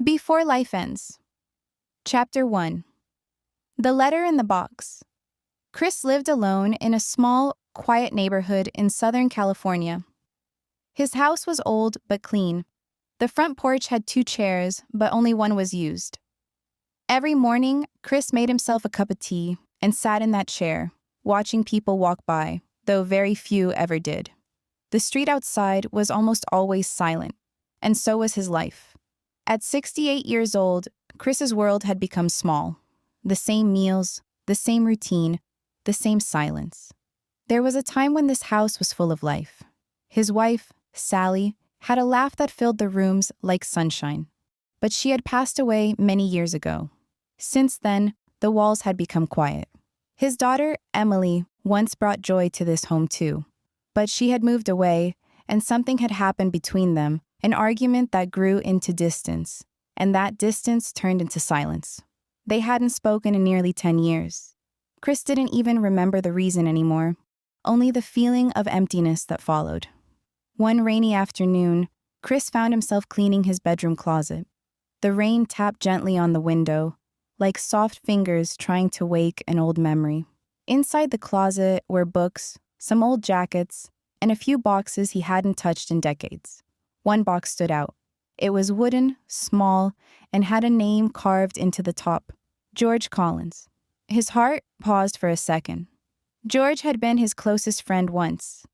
Before Life Ends. Chapter 1. The Letter in the Box. Chris lived alone in a small, quiet neighborhood in Southern California. His house was old but clean. The front porch had 2 chairs, but only one was used. Every morning, Chris made himself a cup of tea and sat in that chair, watching people walk by, though very few ever did. The street outside was almost always silent, and so was his life. At 68 years old, Chris's world had become small. The same meals, the same routine, the same silence. There was a time when this house was full of life. His wife, Sally, had a laugh that filled the rooms like sunshine. But she had passed away many years ago. Since then, the walls had become quiet. His daughter, Emily, once brought joy to this home too. But she had moved away, and something had happened between them, an argument that grew into distance, and that distance turned into silence. They hadn't spoken in nearly 10 years. Chris didn't even remember the reason anymore, only the feeling of emptiness that followed. One rainy afternoon, Chris found himself cleaning his bedroom closet. The rain tapped gently on the window, like soft fingers trying to wake an old memory. Inside the closet were books, some old jackets, and a few boxes he hadn't touched in decades. One box stood out. It was wooden, small, and had a name carved into the top: George Collins. His heart paused for a second. George had been his closest friend once.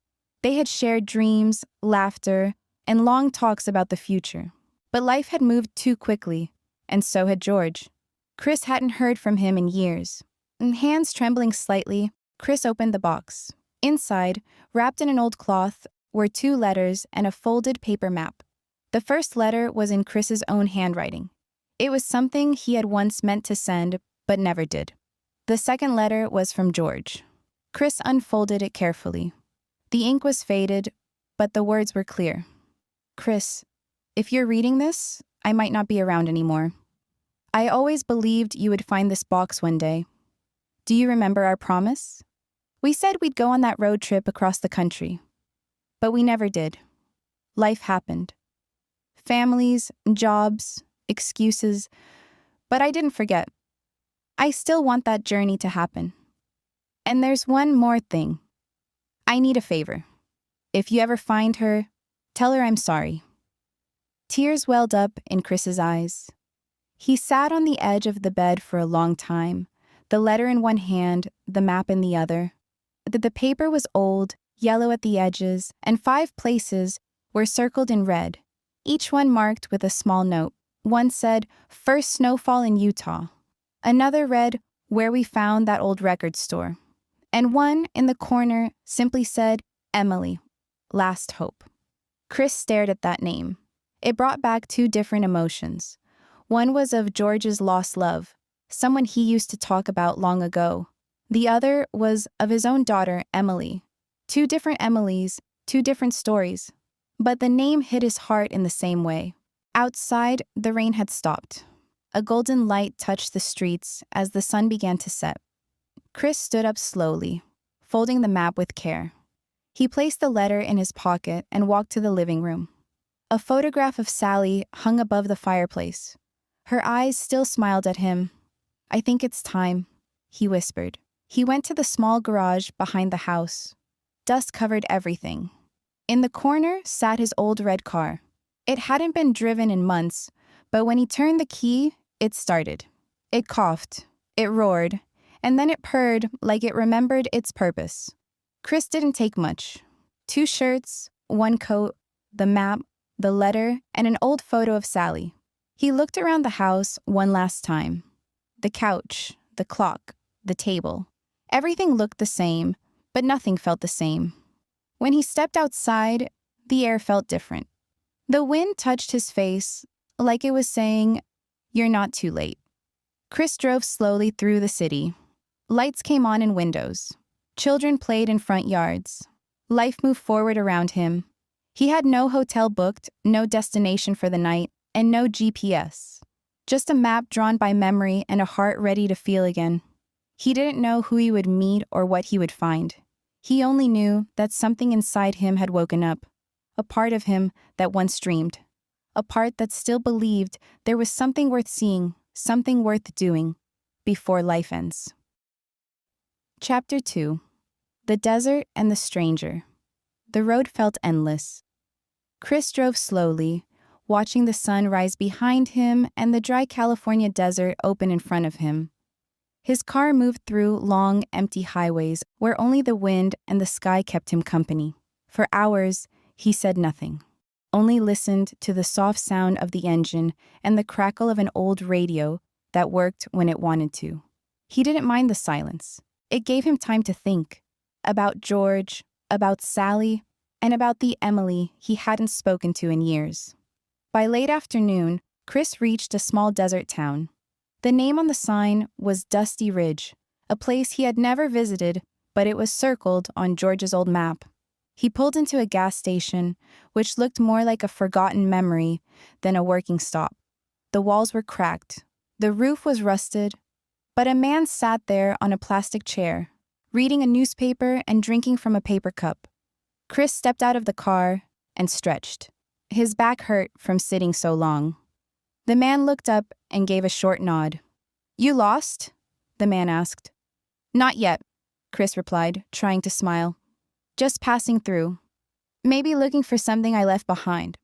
They had shared dreams, laughter, and long talks about the future. But life had moved too quickly, and so had George. Chris hadn't heard from him in years. Hands trembling slightly, Chris opened the box. Inside, wrapped in an old cloth, were 2 letters and a folded paper map. The first letter was in Chris's own handwriting. It was something he had once meant to send, but never did. The second letter was from George. Chris unfolded it carefully. The ink was faded, but the words were clear. Chris, if you're reading this, I might not be around anymore. I always believed you would find this box one day. Do you remember our promise? We said we'd go on that road trip across the country. But we never did. Life happened. Families, jobs, excuses. But I didn't forget. I still want that journey to happen. And there's one more thing. I need a favor. If you ever find her, tell her I'm sorry. Tears welled up in Chris's eyes. He sat on the edge of the bed for a long time, the letter in one hand, the map in the other. The paper was old, yellow at the edges, and 5 places were circled in red, each one marked with a small note. One said, "First snowfall in Utah." Another read, "Where we found that old record store." And one in the corner simply said, "Emily, last hope." Chris stared at that name. It brought back 2 different emotions. One was of George's lost love, someone he used to talk about long ago. The other was of his own daughter, Emily. 2 different Emilys, 2 different stories. But the name hit his heart in the same way. Outside, the rain had stopped. A golden light touched the streets as the sun began to set. Chris stood up slowly, folding the map with care. He placed the letter in his pocket and walked to the living room. A photograph of Sally hung above the fireplace. Her eyes still smiled at him. "I think it's time," he whispered. He went to the small garage behind the house. Dust covered everything. In the corner sat his old red car. It hadn't been driven in months, but when he turned the key, it started. It coughed, it roared, and then it purred like it remembered its purpose. Chris didn't take much. 2 shirts, 1 coat, the map, the letter, and an old photo of Sally. He looked around the house one last time. The couch, the clock, the table. Everything looked the same, but nothing felt the same. When he stepped outside, the air felt different. The wind touched his face, like it was saying, "You're not too late." Chris drove slowly through the city. Lights came on in windows. Children played in front yards. Life moved forward around him. He had no hotel booked, no destination for the night, and no GPS. Just a map drawn by memory and a heart ready to feel again. He didn't know who he would meet or what he would find. He only knew that something inside him had woken up, a part of him that once dreamed, a part that still believed there was something worth seeing, something worth doing, before life ends. Chapter 2. The Desert and the Stranger. The road felt endless. Chris drove slowly, watching the sun rise behind him and the dry California desert open in front of him. His car moved through long, empty highways where only the wind and the sky kept him company. For hours, he said nothing, only listened to the soft sound of the engine and the crackle of an old radio that worked when it wanted to. He didn't mind the silence. It gave him time to think about George, about Sally, and about the Emily he hadn't spoken to in years. By late afternoon, Chris reached a small desert town. The name on the sign was Dusty Ridge, a place he had never visited, but it was circled on George's old map. He pulled into a gas station, which looked more like a forgotten memory than a working stop. The walls were cracked. The roof was rusted, but a man sat there on a plastic chair, reading a newspaper and drinking from a paper cup. Chris stepped out of the car and stretched. His back hurt from sitting so long. The man looked up and gave a short nod. "You lost?" the man asked. "Not yet," Chris replied, trying to smile. "Just passing through. Maybe looking for something I left behind."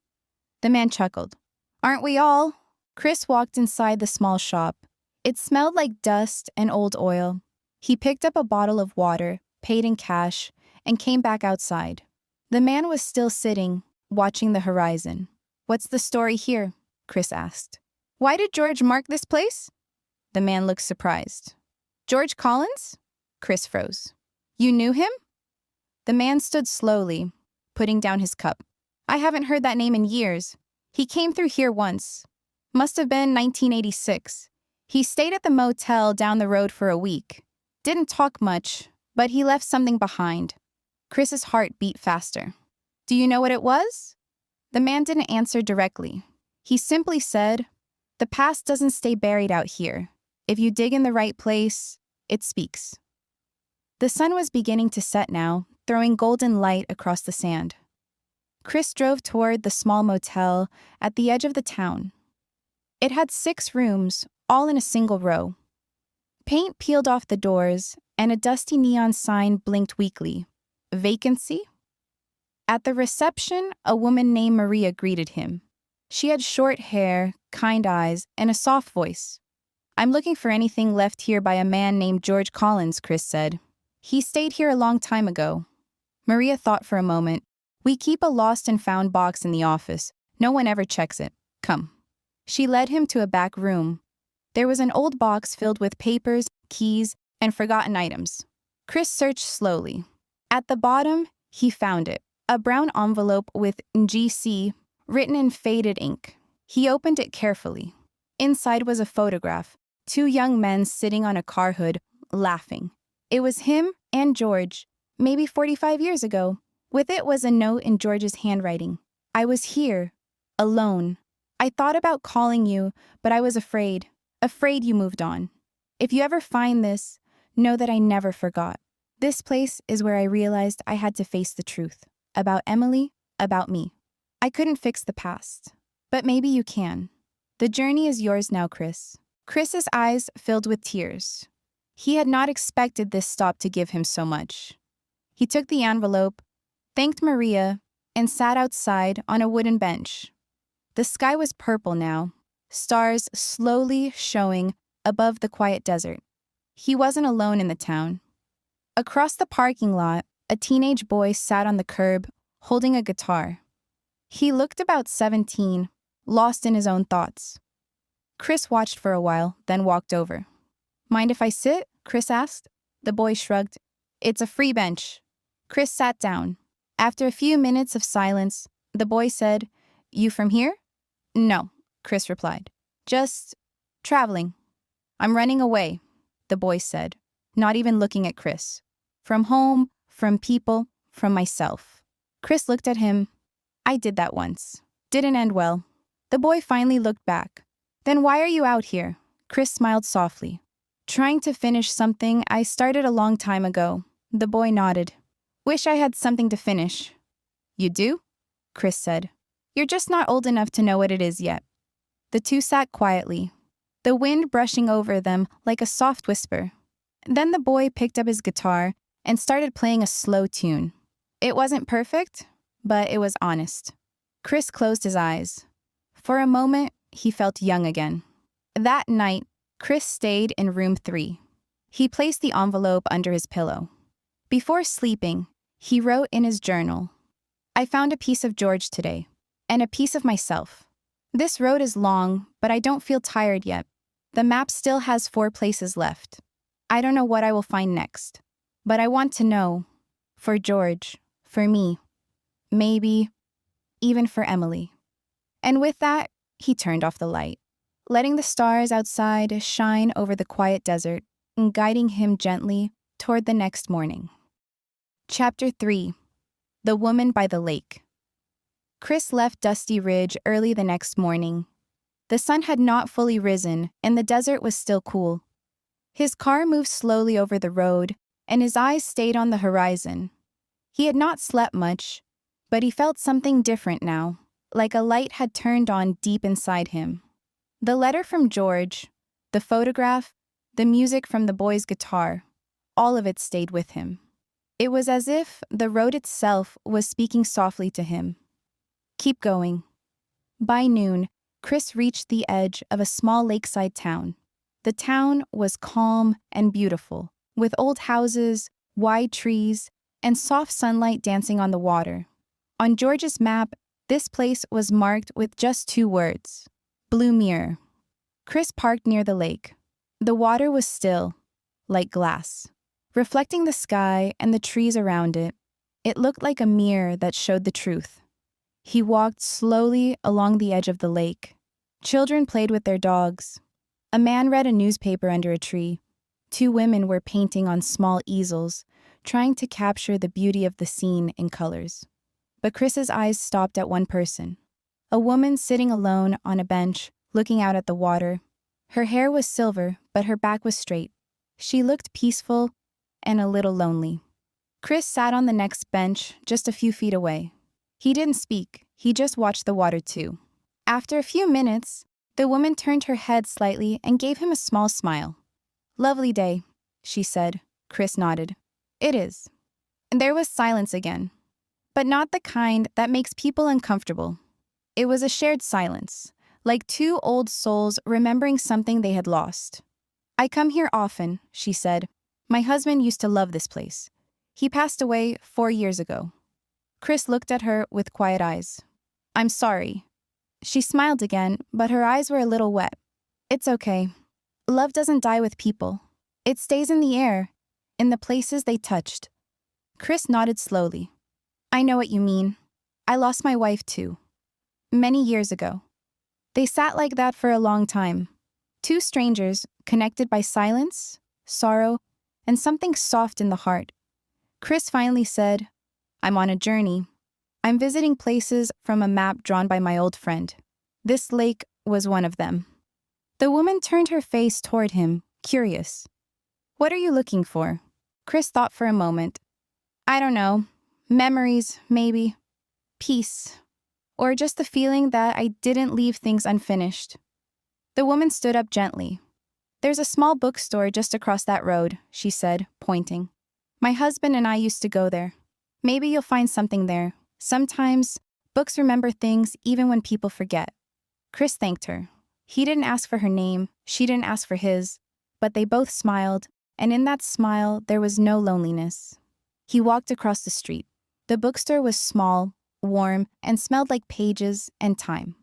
The man chuckled. "Aren't we all?" Chris walked inside the small shop. It smelled like dust and old oil. He picked up a bottle of water, paid in cash, and came back outside. The man was still sitting, watching the horizon. "What's the story here?" Chris asked. "Why did George mark this place?" The man looked surprised. "George Collins?" Chris froze. "You knew him?" The man stood slowly, putting down his cup. "I haven't heard that name in years. He came through here once. Must have been 1986. He stayed at the motel down the road for a week. Didn't talk much, but he left something behind." Chris's heart beat faster. "Do you know what it was?" The man didn't answer directly. He simply said, "The past doesn't stay buried out here. If you dig in the right place, it speaks." The sun was beginning to set now, throwing golden light across the sand. Chris drove toward the small motel at the edge of the town. It had 6 rooms, all in a single row. Paint peeled off the doors, and a dusty neon sign blinked weakly. Vacancy? At the reception, a woman named Maria greeted him. She had short hair, kind eyes, and a soft voice. "I'm looking for anything left here by a man named George Collins," Chris said. "He stayed here a long time ago." Maria thought for a moment. "We keep a lost and found box in the office. No one ever checks it. Come." She led him to a back room. There was an old box filled with papers, keys, and forgotten items. Chris searched slowly. At the bottom, he found it. A brown envelope with GC written in faded ink. He opened it carefully. Inside was a photograph. 2 young men sitting on a car hood, laughing. It was him and George, maybe 45 years ago. With it was a note in George's handwriting. "I was here, alone. I thought about calling you, but I was afraid you moved on. If you ever find this, know that I never forgot. This place is where I realized I had to face the truth. About Emily, about me. I couldn't fix the past. But maybe you can. The journey is yours now, Chris." Chris's eyes filled with tears. He had not expected this stop to give him so much. He took the envelope, thanked Maria, and sat outside on a wooden bench. The sky was purple now, stars slowly showing above the quiet desert. He wasn't alone in the town. Across the parking lot, a teenage boy sat on the curb, holding a guitar. He looked about 17, lost in his own thoughts. Chris watched for a while, then walked over. "Mind if I sit?" Chris asked. The boy shrugged. "It's a free bench." Chris sat down. After a few minutes of silence, the boy said, "You from here?" "No," Chris replied. "Just traveling." "I'm running away," the boy said, not even looking at Chris. "From home, from people, from myself." Chris looked at him. "I did that once. Didn't end well." The boy finally looked back. "Then why are you out here?" Chris smiled softly. "Trying to finish something I started a long time ago." The boy nodded. "Wish I had something to finish." "You do?" Chris said. You're just not old enough to know what it is yet." The two sat quietly, the wind brushing over them like a soft whisper. Then the boy picked up his guitar and started playing a slow tune. It wasn't perfect, but it was honest. Chris closed his eyes. For a moment, he felt young again. That night, Chris stayed in room 3. He placed the envelope under his pillow. Before sleeping, he wrote in his journal, "I found a piece of George today, and a piece of myself. This road is long, but I don't feel tired yet. The map still has 4 places left. I don't know what I will find next, but I want to know, for George, for me, maybe even for Emily." And with that, he turned off the light, letting the stars outside shine over the quiet desert and guiding him gently toward the next morning. Chapter 3. The Woman by the Lake. Chris left Dusty Ridge early the next morning. The sun had not fully risen, and the desert was still cool. His car moved slowly over the road, and his eyes stayed on the horizon. He had not slept much, but he felt something different now, like a light had turned on deep inside him. The letter from George, the photograph, the music from the boy's guitar, all of it stayed with him. It was as if the road itself was speaking softly to him. Keep going. By noon, Chris reached the edge of a small lakeside town. The town was calm and beautiful, with old houses, wide trees, and soft sunlight dancing on the water. On George's map, this place was marked with just 2 words, Blue Mirror. Chris parked near the lake. The water was still, like glass, reflecting the sky and the trees around it. It looked like a mirror that showed the truth. He walked slowly along the edge of the lake. Children played with their dogs. A man read a newspaper under a tree. 2 women were painting on small easels, trying to capture the beauty of the scene in colors. But Chris's eyes stopped at one person, a woman sitting alone on a bench, looking out at the water. Her hair was silver, but her back was straight. She looked peaceful and a little lonely. Chris sat on the next bench, just a few feet away. He didn't speak, he just watched the water too. After a few minutes, the woman turned her head slightly and gave him a small smile. "Lovely day," she said. Chris nodded. "It is." And there was silence again. But not the kind that makes people uncomfortable. It was a shared silence, like 2 old souls remembering something they had lost. "I come here often," she said. "My husband used to love this place. He passed away 4 years ago." Chris looked at her with quiet eyes. "I'm sorry." She smiled again, but her eyes were a little wet. "It's okay. Love doesn't die with people. It stays in the air, in the places they touched." Chris nodded slowly. "I know what you mean. I lost my wife too. Many years ago." They sat like that for a long time. 2 strangers, connected by silence, sorrow, and something soft in the heart. Chris finally said, "I'm on a journey. I'm visiting places from a map drawn by my old friend. This lake was one of them." The woman turned her face toward him, curious. "What are you looking for?" Chris thought for a moment. "I don't know. Memories, maybe. Peace. Or just the feeling that I didn't leave things unfinished." The woman stood up gently. "There's a small bookstore just across that road," she said, pointing. "My husband and I used to go there. Maybe you'll find something there. Sometimes, books remember things even when people forget." Chris thanked her. He didn't ask for her name, she didn't ask for his, but they both smiled, and in that smile there was no loneliness. He walked across the street. The bookstore was small, warm, and smelled like pages and time.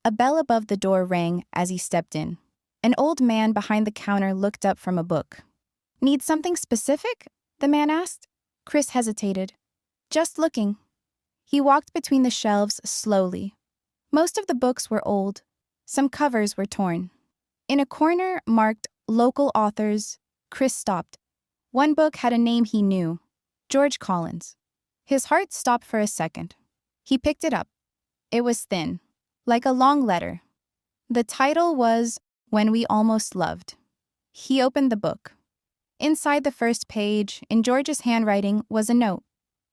A bell above the door rang as he stepped in. An old man behind the counter looked up from a book. "Need something specific?" the man asked. Chris hesitated. "Just looking." He walked between the shelves slowly. Most of the books were old. Some covers were torn. In a corner marked Local Authors, Chris stopped. One book had a name he knew, George Collins. His heart stopped for a second. He picked it up. It was thin, like a long letter. The title was When We Almost Loved. He opened the book. Inside the first page, in George's handwriting, was a note.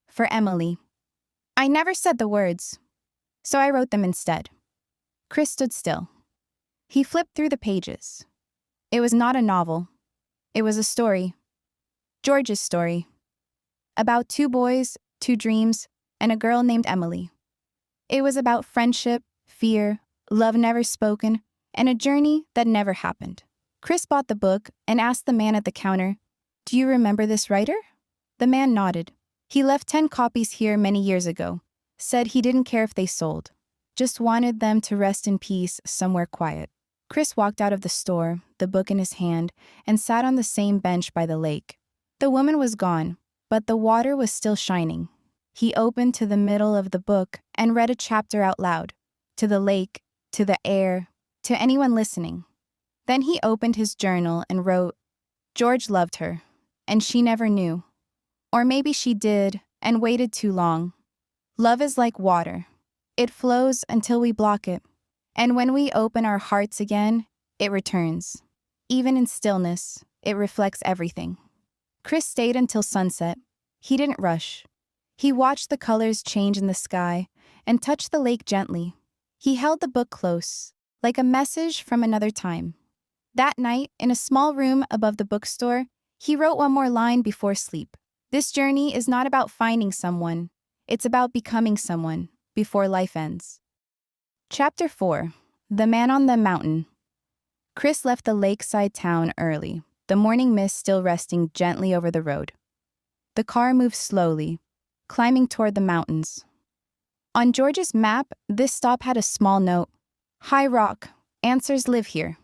For Emily. "I never said the words." So I wrote them instead. Chris stood still. He flipped through the pages. It was not a novel. It was a story. George's story. About two boys, two dreams, and a girl named Emily. It was about friendship, fear, love never spoken, and a journey that never happened. Chris bought the book and asked the man at the counter, "Do you remember this writer?" The man nodded. He left 10 copies here many years ago, said he didn't care if they sold, just wanted them to rest in peace somewhere quiet. Chris walked out of the store, the book in his hand, and sat on the same bench by the lake. The woman was gone, but the water was still shining. He opened to the middle of the book and read a chapter out loud, to the lake, to the air, to anyone listening. Then he opened his journal and wrote, "George loved her, and she never knew. Or maybe she did and waited too long. Love is like water. It flows until we block it. And when we open our hearts again, it returns. Even in stillness, it reflects everything." Chris stayed until sunset. He didn't rush. He watched the colors change in the sky and touched the lake gently. He held the book close, like a message from another time. That night, in a small room above the bookstore, he wrote one more line before sleep. This journey is not about finding someone. It's about becoming someone before life ends. Chapter 4. The Man on the Mountain. Chris left the lakeside town early, the morning mist still resting gently over the road. The car moved slowly, climbing toward the mountains. On George's map, this stop had a small note, "High Rock, answers live here."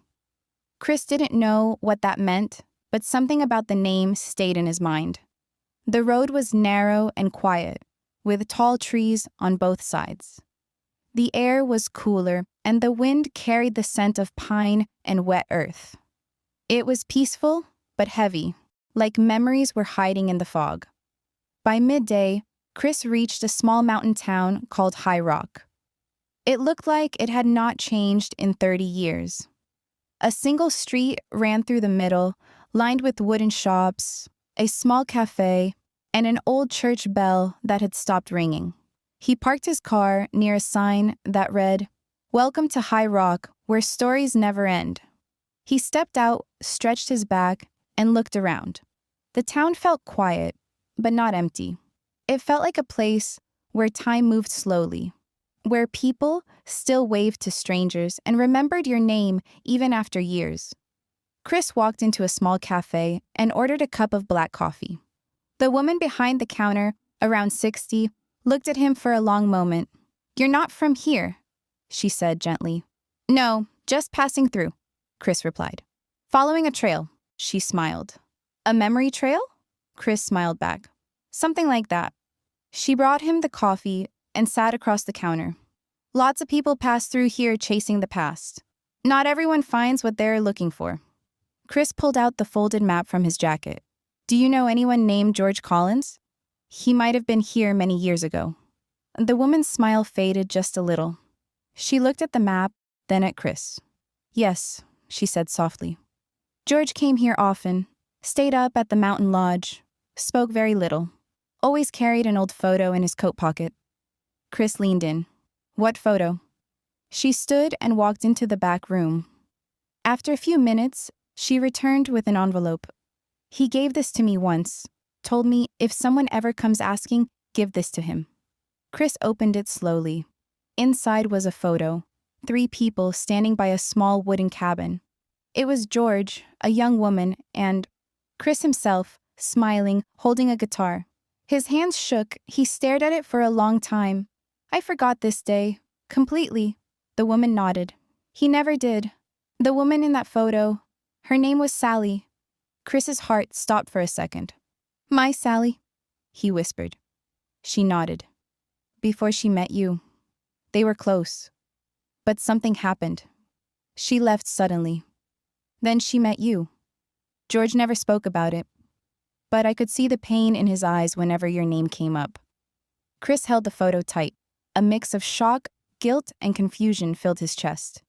Chris didn't know what that meant, but something about the name stayed in his mind. The road was narrow and quiet, with tall trees on both sides. The air was cooler, and the wind carried the scent of pine and wet earth. It was peaceful, but heavy, like memories were hiding in the fog. By midday, Chris reached a small mountain town called High Rock. It looked like it had not changed in 30 years. A single street ran through the middle, lined with wooden shops, a small cafe, and an old church bell that had stopped ringing. He parked his car near a sign that read, "Welcome to High Rock, where stories never end." He stepped out, stretched his back, and looked around. The town felt quiet, but not empty. It felt like a place where time moved slowly, where people still waved to strangers and remembered your name even after years. Chris walked into a small cafe and ordered a cup of black coffee. The woman behind the counter, around 60, looked at him for a long moment. "You're not from here," she said gently. "No, just passing through," Chris replied. "Following a trail," she smiled. "A memory trail?" Chris smiled back. "Something like that." She brought him the coffee and sat across the counter. "Lots of people pass through here chasing the past. Not everyone finds what they're looking for." Chris pulled out the folded map from his jacket. "Do you know anyone named George Collins? He might have been here many years ago." The woman's smile faded just a little. She looked at the map, then at Chris. "Yes," she said softly. "George came here often, stayed up at the mountain lodge, spoke very little, always carried an old photo in his coat pocket." Chris leaned in. "What photo?" She stood and walked into the back room. After a few minutes, she returned with an envelope. "He gave this to me once, told me if someone ever comes asking, give this to him." Chris opened it slowly. Inside was a photo, 3 people standing by a small wooden cabin. It was George, a young woman, and Chris himself, smiling, holding a guitar. His hands shook. He stared at it for a long time. "I forgot this day. Completely." The woman nodded. "He never did. The woman in that photo, her name was Sally." Chris's heart stopped for a second. "My Sally," he whispered. She nodded. "Before she met you. They were close. But something happened. She left suddenly. Then she met you. George never spoke about it, but I could see the pain in his eyes whenever your name came up." Chris held the photo tight. A mix of shock, guilt, and confusion filled his chest.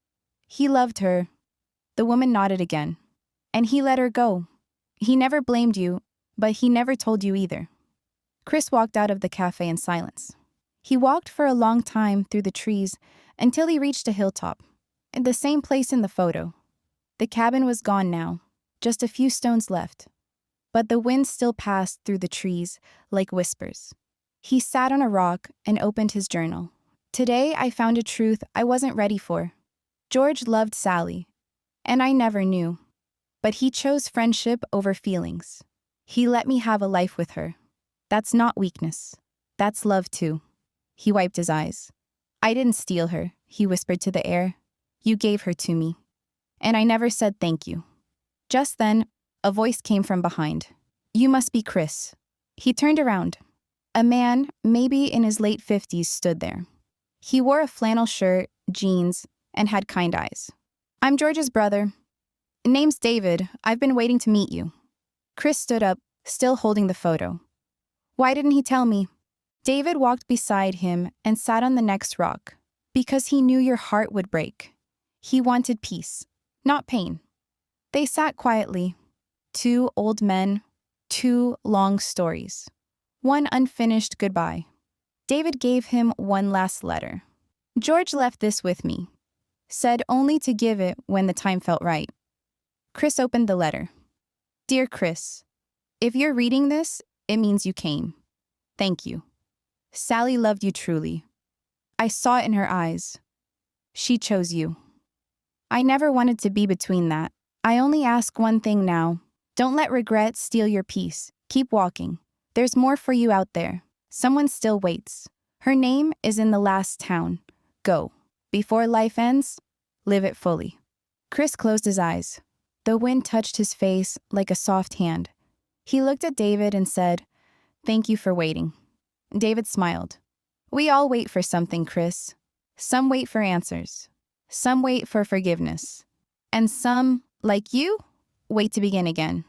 He loved her. The woman nodded again. "And he let her go. He never blamed you, but he never told you either." Chris walked out of the cafe in silence. He walked for a long time through the trees until he reached a hilltop, in the same place in the photo. The cabin was gone now, just a few stones left. But the wind still passed through the trees like whispers. He sat on a rock and opened his journal. Today I found a truth I wasn't ready for. George loved Sally, and I never knew. But he chose friendship over feelings. He let me have a life with her. That's not weakness. That's love too. He wiped his eyes. I didn't steal her, he whispered to the air. You gave her to me. And I never said thank you. Just then, a voice came from behind. You must be Chris. He turned around. A man, maybe in his late 50s, stood there. He wore a flannel shirt, jeans, and had kind eyes. I'm George's brother. Name's David. I've been waiting to meet you. Chris stood up, still holding the photo. Why didn't he tell me? David walked beside him and sat on the next rock. Because he knew your heart would break. He wanted peace, not pain. They sat quietly. Two old men, two long stories. One unfinished goodbye. David gave him one last letter. George left this with me. Said only to give it when the time felt right. Chris opened the letter. Dear Chris, if you're reading this, it means you came. Thank you. Sally loved you truly. I saw it in her eyes. She chose you. I never wanted to be between that. I only ask one thing now. Don't let regret steal your peace. Keep walking. There's more for you out there. Someone still waits. Her name is in the last town. Go. Before life ends, live it fully. Chris closed his eyes. The wind touched his face like a soft hand. He looked at David and said, Thank you for waiting. David smiled. We all wait for something, Chris. Some wait for answers. Some wait for forgiveness. And some, like you, wait to begin again.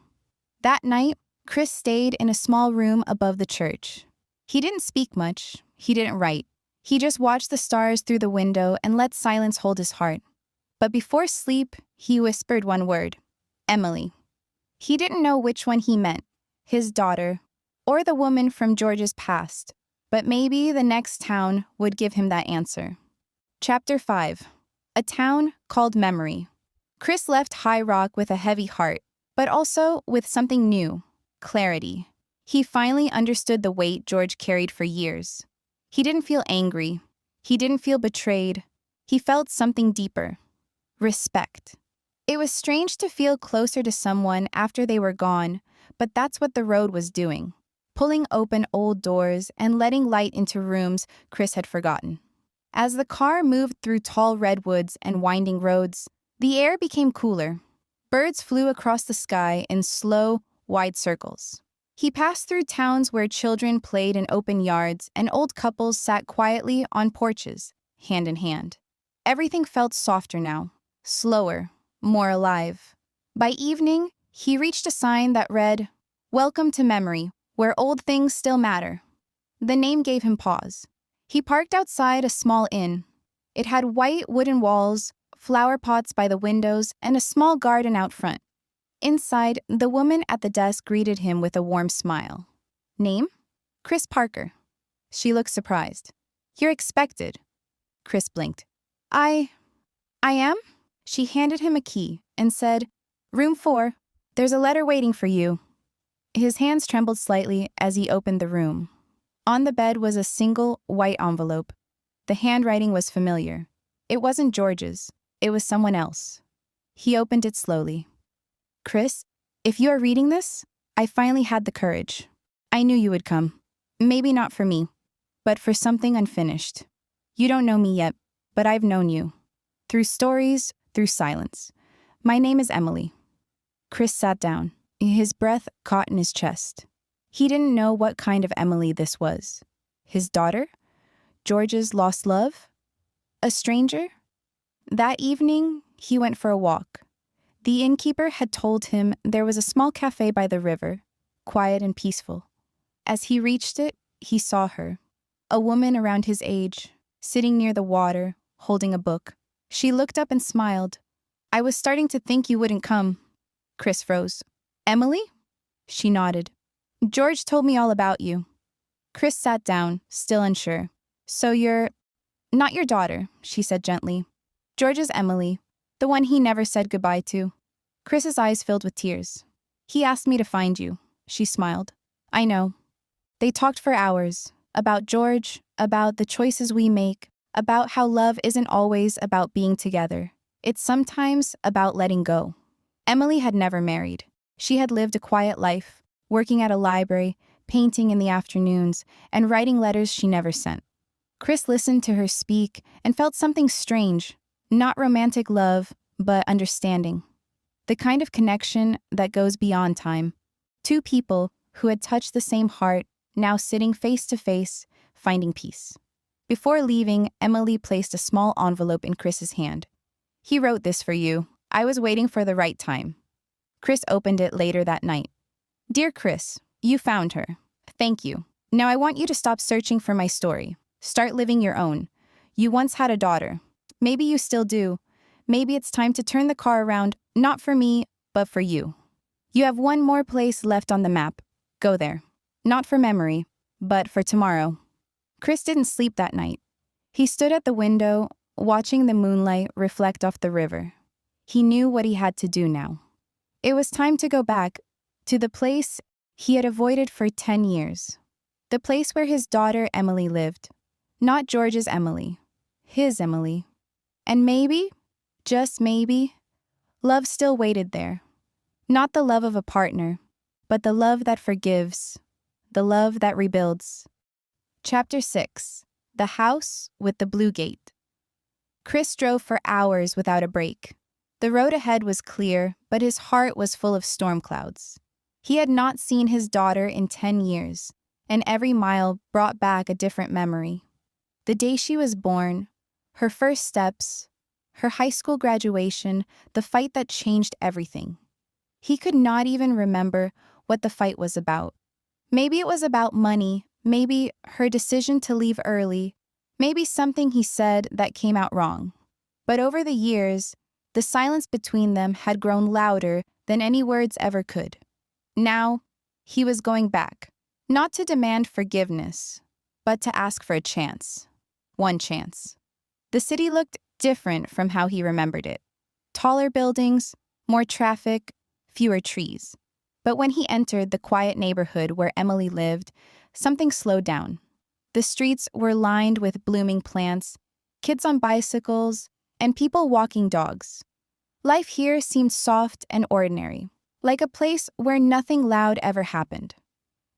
That night, Chris stayed in a small room above the church. He didn't speak much. He didn't write. He just watched the stars through the window and let silence hold his heart. But before sleep, he whispered one word, Emily. He didn't know which one he meant, his daughter, or the woman from George's past, but maybe the next town would give him that answer. Chapter 5. A town called Memory. Chris left High Rock with a heavy heart, but also with something new, clarity. He finally understood the weight George carried for years. He didn't feel angry. He didn't feel betrayed. He felt something deeper. Respect. It was strange to feel closer to someone after they were gone, but that's what the road was doing, pulling open old doors and letting light into rooms Chris had forgotten. As the car moved through tall redwoods and winding roads, the air became cooler. Birds flew across the sky in slow, wide circles. He passed through towns where children played in open yards and old couples sat quietly on porches, hand in hand. Everything felt softer now, slower, more alive. By evening, he reached a sign that read, Welcome to Memory, where old things still matter. The name gave him pause. He parked outside a small inn. It had white wooden walls, flower pots by the windows, and a small garden out front. Inside, the woman at the desk greeted him with a warm smile. Name? Chris Parker. She looked surprised. You're expected. Chris blinked. I am? She handed him a key and said, Room 4. There's a letter waiting for you. His hands trembled slightly as he opened the room. On the bed was a single white envelope. The handwriting was familiar. It wasn't George's. It was someone else. He opened it slowly. Chris, if you are reading this, I finally had the courage. I knew you would come. Maybe not for me, but for something unfinished. You don't know me yet, but I've known you. Through stories, through silence. My name is Emily. Chris sat down. His breath caught in his chest. He didn't know what kind of Emily this was. His daughter? George's lost love? A stranger? That evening, he went for a walk. The innkeeper had told him there was a small cafe by the river, quiet and peaceful. As he reached it, he saw her, a woman around his age, sitting near the water, holding a book. She looked up and smiled. I was starting to think you wouldn't come. Chris froze. Emily? She nodded. George told me all about you. Chris sat down, still unsure. So you're not your daughter, she said gently. George's Emily, the one he never said goodbye to. Chris's eyes filled with tears. He asked me to find you, she smiled. I know. They talked for hours, about George, about the choices we make, about how love isn't always about being together. It's sometimes about letting go. Emily had never married. She had lived a quiet life, working at a library, painting in the afternoons, and writing letters she never sent. Chris listened to her speak and felt something strange, not romantic love, but understanding. The kind of connection that goes beyond time. Two people who had touched the same heart, now sitting face to face, finding peace. Before leaving, Emily placed a small envelope in Chris's hand. He wrote this for you. I was waiting for the right time. Chris opened it later that night. Dear Chris, you found her. Thank you. Now I want you to stop searching for my story. Start living your own. You once had a daughter. Maybe you still do. Maybe it's time to turn the car around, not for me, but for you. You have one more place left on the map. Go there. Not for memory, but for tomorrow. Chris didn't sleep that night. He stood at the window, watching the moonlight reflect off the river. He knew what he had to do now. It was time to go back to the place he had avoided for 10 years. The place where his daughter Emily lived. Not George's Emily. His Emily. And maybe, just maybe, love still waited there. Not the love of a partner, but the love that forgives. The love that rebuilds. Chapter 6. The House with the Blue Gate. Chris drove for hours without a break. The road ahead was clear, but his heart was full of storm clouds. He had not seen his daughter in 10 years, and every mile brought back a different memory. The day she was born, her first steps, her high school graduation, the fight that changed everything. He could not even remember what the fight was about. Maybe it was about money, maybe her decision to leave early, maybe something he said that came out wrong. But over the years, the silence between them had grown louder than any words ever could. Now, he was going back, not to demand forgiveness, but to ask for a chance. One chance. The city looked different from how he remembered it. Taller buildings, more traffic, fewer trees. But when he entered the quiet neighborhood where Emily lived, something slowed down. The streets were lined with blooming plants, kids on bicycles, and people walking dogs. Life here seemed soft and ordinary, like a place where nothing loud ever happened.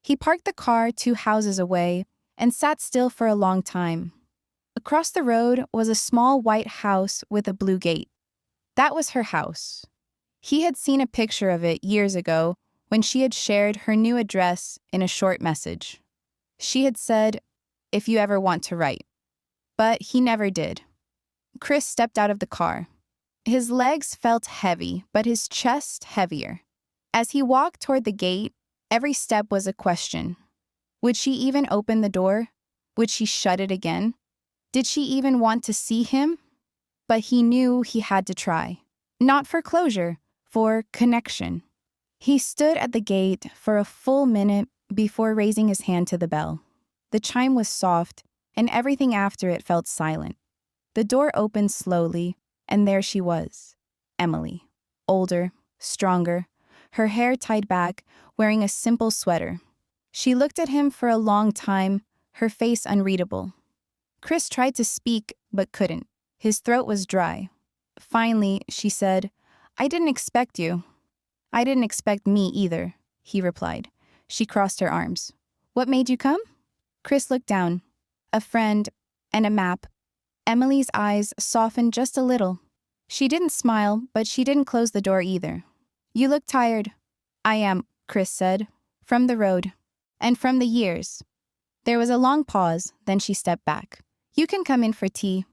He parked the car 2 houses away and sat still for a long time. Across the road was a small white house with a blue gate. That was her house. He had seen a picture of it years ago when she had shared her new address in a short message. She had said, "If you ever want to write." But he never did. Chris stepped out of the car. His legs felt heavy, but his chest heavier. As he walked toward the gate, every step was a question. Would she even open the door? Would she shut it again? Did she even want to see him? But he knew he had to try. Not for closure, for connection. He stood at the gate for a full minute before raising his hand to the bell. The chime was soft, and everything after it felt silent. The door opened slowly, and there she was, Emily. Older, stronger, her hair tied back, wearing a simple sweater. She looked at him for a long time, her face unreadable. Chris tried to speak, but couldn't. His throat was dry. Finally, she said, "I didn't expect you." "I didn't expect me either," he replied. She crossed her arms. "What made you come?" Chris looked down. A friend and a map. Emily's eyes softened just a little. She didn't smile, but she didn't close the door either. "You look tired." "I am," Chris said. "From the road. And from the years." There was a long pause, then she stepped back. "You can come in for tea."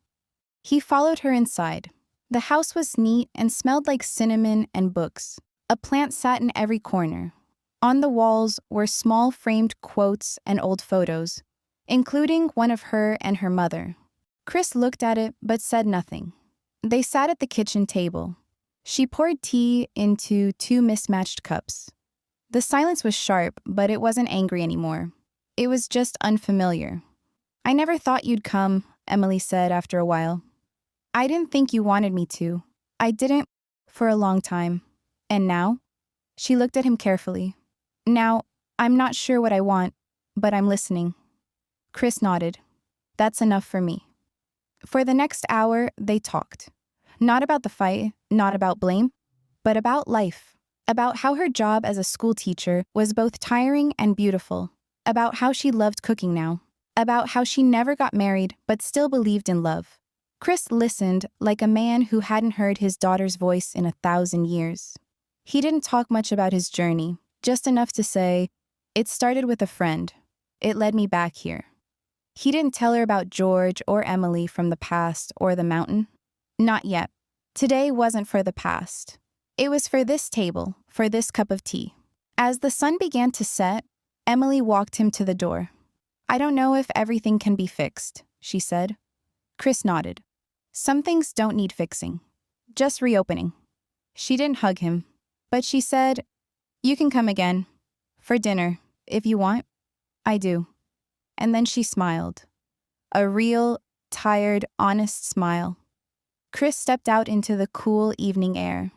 He followed her inside. The house was neat and smelled like cinnamon and books. A plant sat in every corner. On the walls were small framed quotes and old photos, including one of her and her mother. Chris looked at it but said nothing. They sat at the kitchen table. She poured tea into 2 mismatched cups. The silence was sharp, but it wasn't angry anymore. It was just unfamiliar. I never thought you'd come, Emily said after a while. I didn't think you wanted me to. I didn't for a long time. And now? She looked at him carefully. Now, I'm not sure what I want, but I'm listening. Chris nodded. That's enough for me. For the next hour, they talked. Not about the fight, not about blame, but about life. About how her job as a school teacher was both tiring and beautiful. About how she loved cooking now. About how she never got married but still believed in love. Chris listened like a man who hadn't heard his daughter's voice in 1,000 years. He didn't talk much about his journey, just enough to say, "It started with a friend. It led me back here." He didn't tell her about George or Emily from the past or the mountain. Not yet. Today wasn't for the past. It was for this table, for this cup of tea. As the sun began to set, Emily walked him to the door. I don't know if everything can be fixed, she said. Chris nodded. Some things don't need fixing. Just reopening. She didn't hug him, but she said, "You can come again. For dinner, if you want." "I do." And then she smiled. A real, tired, honest smile. Chris stepped out into the cool evening air.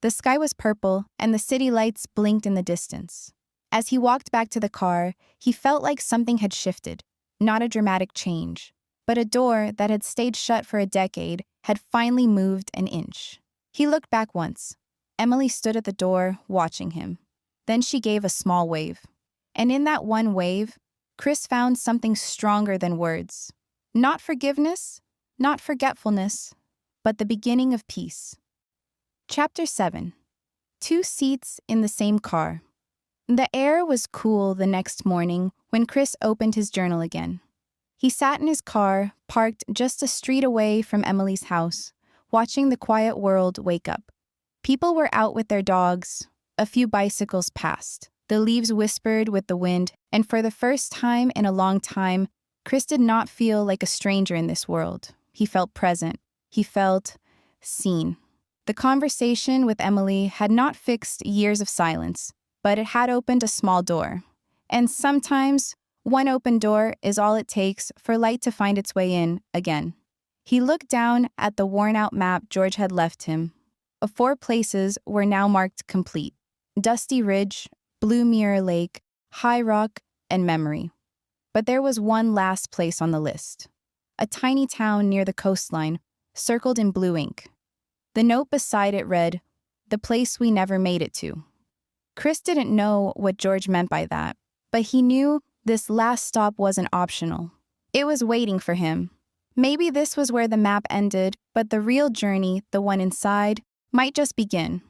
The sky was purple, and the city lights blinked in the distance. As he walked back to the car, he felt like something had shifted. Not a dramatic change, but a door that had stayed shut for a decade had finally moved an inch. He looked back once. Emily stood at the door, watching him. Then she gave a small wave. And in that one wave, Chris found something stronger than words. Not forgiveness, not forgetfulness, but the beginning of peace. Chapter 7. 2 seats in the same car. The air was cool the next morning when Chris opened his journal again. He sat in his car, parked just a street away from Emily's house, watching the quiet world wake up. People were out with their dogs. A few bicycles passed. The leaves whispered with the wind, and for the first time in a long time, Chris did not feel like a stranger in this world. He felt present. He felt seen. The conversation with Emily had not fixed years of silence, but it had opened a small door. And sometimes, one open door is all it takes for light to find its way in again. He looked down at the worn-out map George had left him. 4 places were now marked complete. Dusty Ridge, Blue Mirror Lake, High Rock, and Memory. But there was one last place on the list. A tiny town near the coastline, circled in blue ink. The note beside it read, "The place we never made it to." Chris didn't know what George meant by that, but he knew this last stop wasn't optional. It was waiting for him. Maybe this was where the map ended, but the real journey, the one inside, might just begin.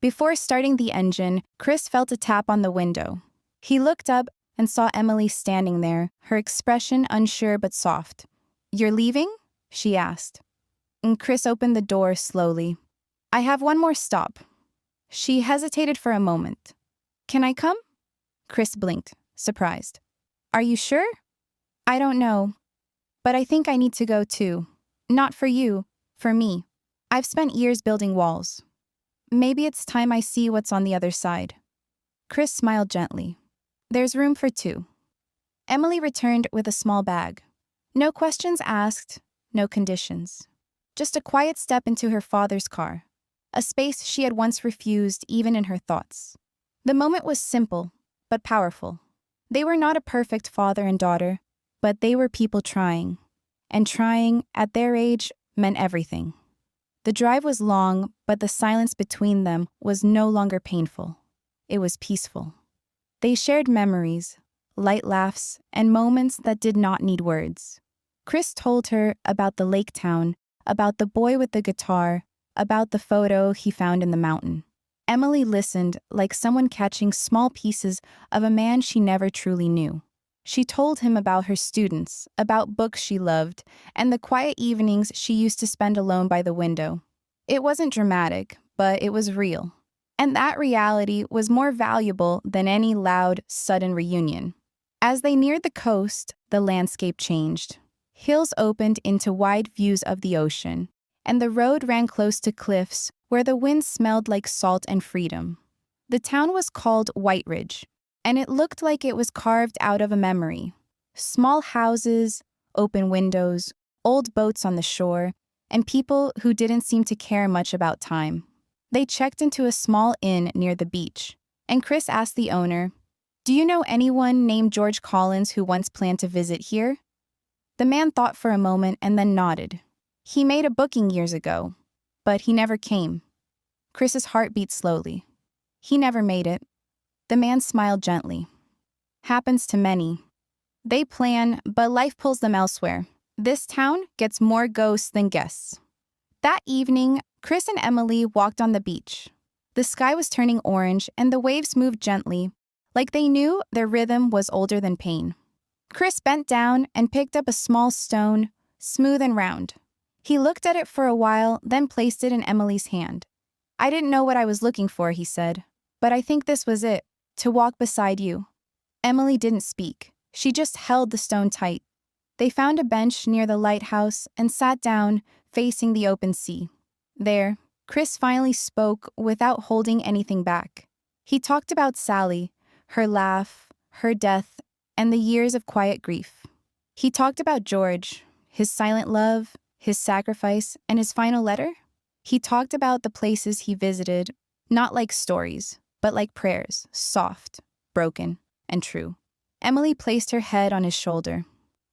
Before starting the engine, Chris felt a tap on the window. He looked up and saw Emily standing there, her expression unsure but soft. "You're leaving?" she asked. And Chris opened the door slowly. "I have one more stop." She hesitated for a moment. "Can I come?" Chris blinked, surprised. "Are you sure?" "I don't know. But I think I need to go too. Not for you, for me. I've spent years building walls. Maybe it's time I see what's on the other side." Chris smiled gently. "There's room for 2. Emily returned with a small bag. No questions asked, no conditions. Just a quiet step into her father's car, a space she had once refused even in her thoughts. The moment was simple, but powerful. They were not a perfect father and daughter, but they were people trying. And trying, at their age, meant everything. The drive was long, but the silence between them was no longer painful. It was peaceful. They shared memories, light laughs, and moments that did not need words. Chris told her about the lake town, about the boy with the guitar, about the photo he found in the mountain. Emily listened like someone catching small pieces of a man she never truly knew. She told him about her students, about books she loved, and the quiet evenings she used to spend alone by the window. It wasn't dramatic, but it was real. And that reality was more valuable than any loud, sudden reunion. As they neared the coast, the landscape changed. Hills opened into wide views of the ocean, and the road ran close to cliffs where the wind smelled like salt and freedom. The town was called White Ridge, and it looked like it was carved out of a memory. Small houses, open windows, old boats on the shore, and people who didn't seem to care much about time. They checked into a small inn near the beach, and Chris asked the owner, "Do you know anyone named George Collins who once planned to visit here?" The man thought for a moment and then nodded. "He made a booking years ago, but he never came." Chris's heart beat slowly. "He never made it." The man smiled gently. "Happens to many. They plan, but life pulls them elsewhere. This town gets more ghosts than guests." That evening, Chris and Emily walked on the beach. The sky was turning orange and the waves moved gently, like they knew their rhythm was older than pain. Chris bent down and picked up a small stone, smooth and round. He looked at it for a while, then placed it in Emily's hand. "I didn't know what I was looking for," he said, "but I think this was it, to walk beside you." Emily didn't speak. She just held the stone tight. They found a bench near the lighthouse and sat down, facing the open sea. There, Chris finally spoke without holding anything back. He talked about Sally, her laugh, her death, and the years of quiet grief. He talked about George, his silent love, his sacrifice, and his final letter. He talked about the places he visited, not like stories, but like prayers, soft, broken, and true. Emily placed her head on his shoulder.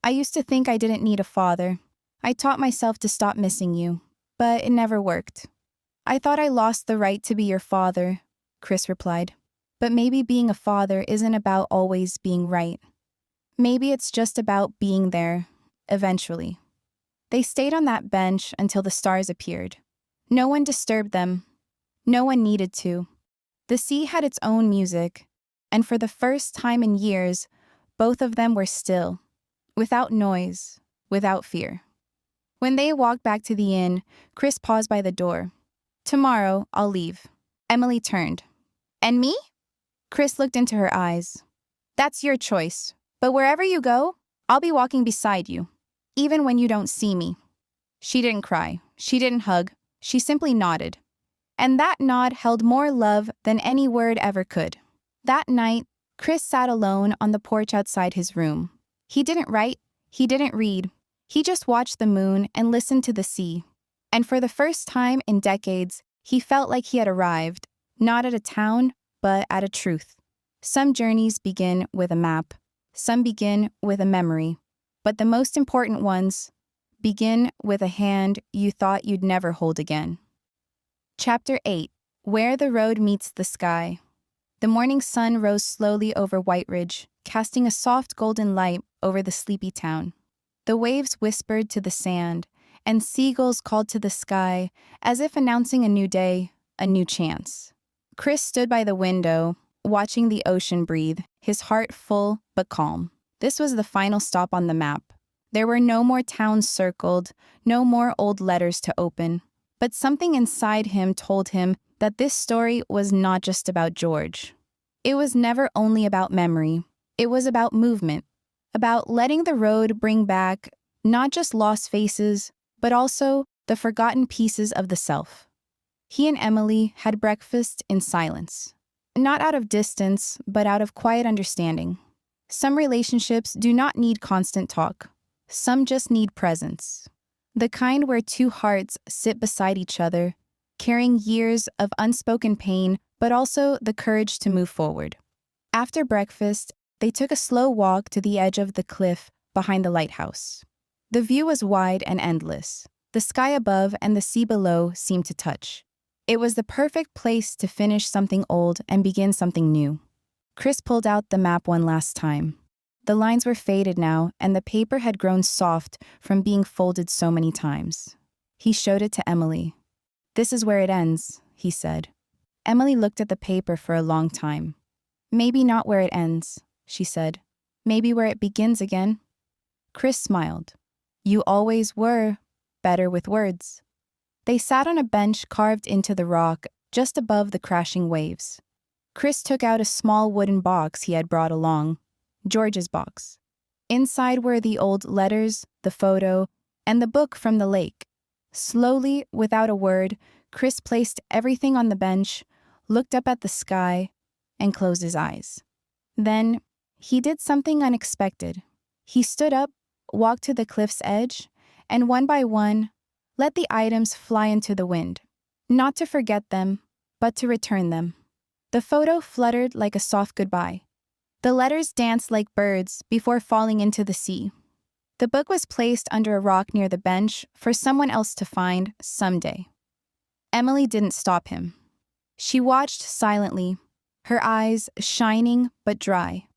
"I used to think I didn't need a father. I taught myself to stop missing you, but it never worked." "I thought I lost the right to be your father," Chris replied. "But maybe being a father isn't about always being right. Maybe it's just about being there, eventually." They stayed on that bench until the stars appeared. No one disturbed them. No one needed to. The sea had its own music, and for the first time in years, both of them were still, without noise, without fear. When they walked back to the inn, Chris paused by the door. "Tomorrow, I'll leave." Emily turned. "And me?" Chris looked into her eyes. "That's your choice, but wherever you go, I'll be walking beside you, even when you don't see me." She didn't cry. She didn't hug. She simply nodded. And that nod held more love than any word ever could. That night, Chris sat alone on the porch outside his room. He didn't write. He didn't read. He just watched the moon and listened to the sea. And for the first time in decades, he felt like he had arrived, not at a town, but at a truth. Some journeys begin with a map. Some begin with a memory. But the most important ones begin with a hand you thought you'd never hold again. Chapter 8. Where the Road Meets the Sky. The morning sun rose slowly over White Ridge, casting a soft golden light over the sleepy town. The waves whispered to the sand, and seagulls called to the sky, as if announcing a new day, a new chance. Chris stood by the window, watching the ocean breathe, his heart full but calm. This was the final stop on the map. There were no more towns circled, no more old letters to open. But something inside him told him that this story was not just about George. It was never only about memory. It was about movement, about letting the road bring back not just lost faces, but also the forgotten pieces of the self. He and Emily had breakfast in silence, not out of distance, but out of quiet understanding. Some relationships do not need constant talk. Some just need presence. The kind where two hearts sit beside each other, carrying years of unspoken pain, but also the courage to move forward. After breakfast, they took a slow walk to the edge of the cliff behind the lighthouse. The view was wide and endless. The sky above and the sea below seemed to touch. It was the perfect place to finish something old and begin something new. Chris pulled out the map one last time. The lines were faded now, and the paper had grown soft from being folded so many times. He showed it to Emily. "This is where it ends," he said. Emily looked at the paper for a long time. "Maybe not where it ends," she said. "Maybe where it begins again." Chris smiled. "You always were better with words." They sat on a bench carved into the rock just above the crashing waves. Chris took out a small wooden box he had brought along. George's box. Inside were the old letters, the photo, and the book from the lake. Slowly, without a word, Chris placed everything on the bench, looked up at the sky, and closed his eyes. Then, he did something unexpected. He stood up, walked to the cliff's edge and one by one let the items fly into the wind, not to forget them, but to return them. The photo fluttered like a soft goodbye. The letters danced like birds before falling into the sea. The book was placed under a rock near the bench for someone else to find someday. Emily didn't stop him. She watched silently, her eyes shining but dry.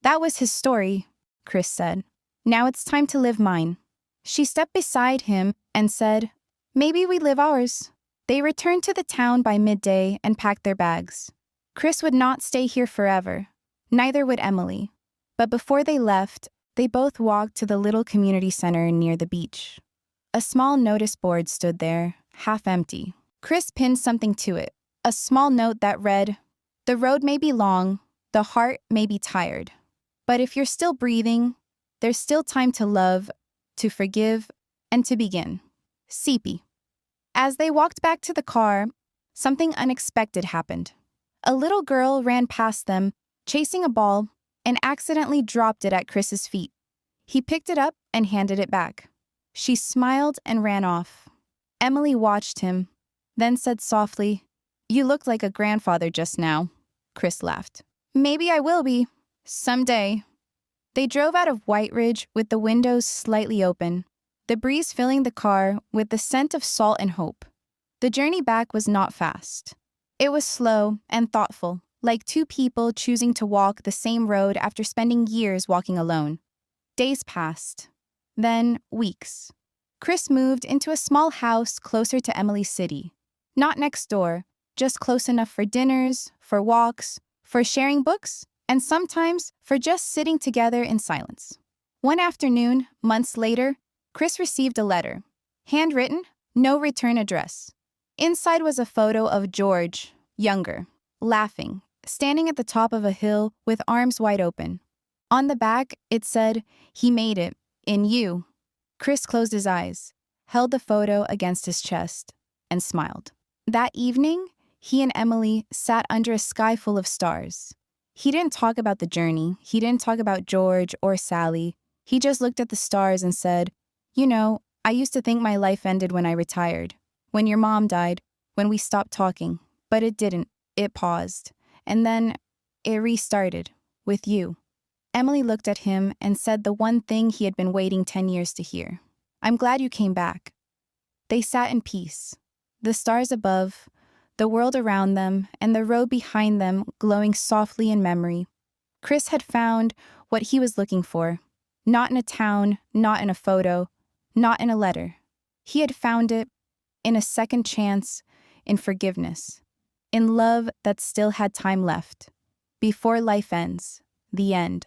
That was his story, Chris said. Now it's time to live mine. She stepped beside him and said, "Maybe we live ours." They returned to the town by midday and packed their bags. Chris would not stay here forever. Neither would Emily. But before they left, they both walked to the little community center near the beach. A small notice board stood there, half empty. Chris pinned something to it, a small note that read, "The road may be long, the heart may be tired. But if you're still breathing, there's still time to love, to forgive, and to begin. Seppi." As they walked back to the car, something unexpected happened. A little girl ran past them, chasing a ball, and accidentally dropped it at Chris's feet. He picked it up and handed it back. She smiled and ran off. Emily watched him, then said softly, "You looked like a grandfather just now." Chris laughed. "Maybe I will be. Someday." They drove out of White Ridge with the windows slightly open, the breeze filling the car with the scent of salt and hope. The journey back was not fast. It was slow and thoughtful, like two people choosing to walk the same road after spending years walking alone. Days passed. Then weeks. Chris moved into a small house closer to Emily's city. Not next door, just close enough for dinners, for walks, for sharing books, and sometimes for just sitting together in silence. One afternoon, months later, Chris received a letter. Handwritten, no return address. Inside was a photo of George, younger, laughing, standing at the top of a hill with arms wide open. On the back, it said, "He made it, in you." Chris closed his eyes, held the photo against his chest, and smiled. That evening, he and Emily sat under a sky full of stars. He didn't talk about the journey. He didn't talk about George or Sally. He just looked at the stars and said, "You know, I used to think my life ended when I retired, when your mom died, when we stopped talking. But it didn't. It paused. And then it restarted, with you." Emily looked at him and said the one thing he had been waiting 10 years to hear. "I'm glad you came back." They sat in peace. The stars above, the world around them, and the road behind them glowing softly in memory. Chris had found what he was looking for. Not in a town, not in a photo, not in a letter. He had found it in a second chance, in forgiveness, in love that still had time left. Before life ends, the end.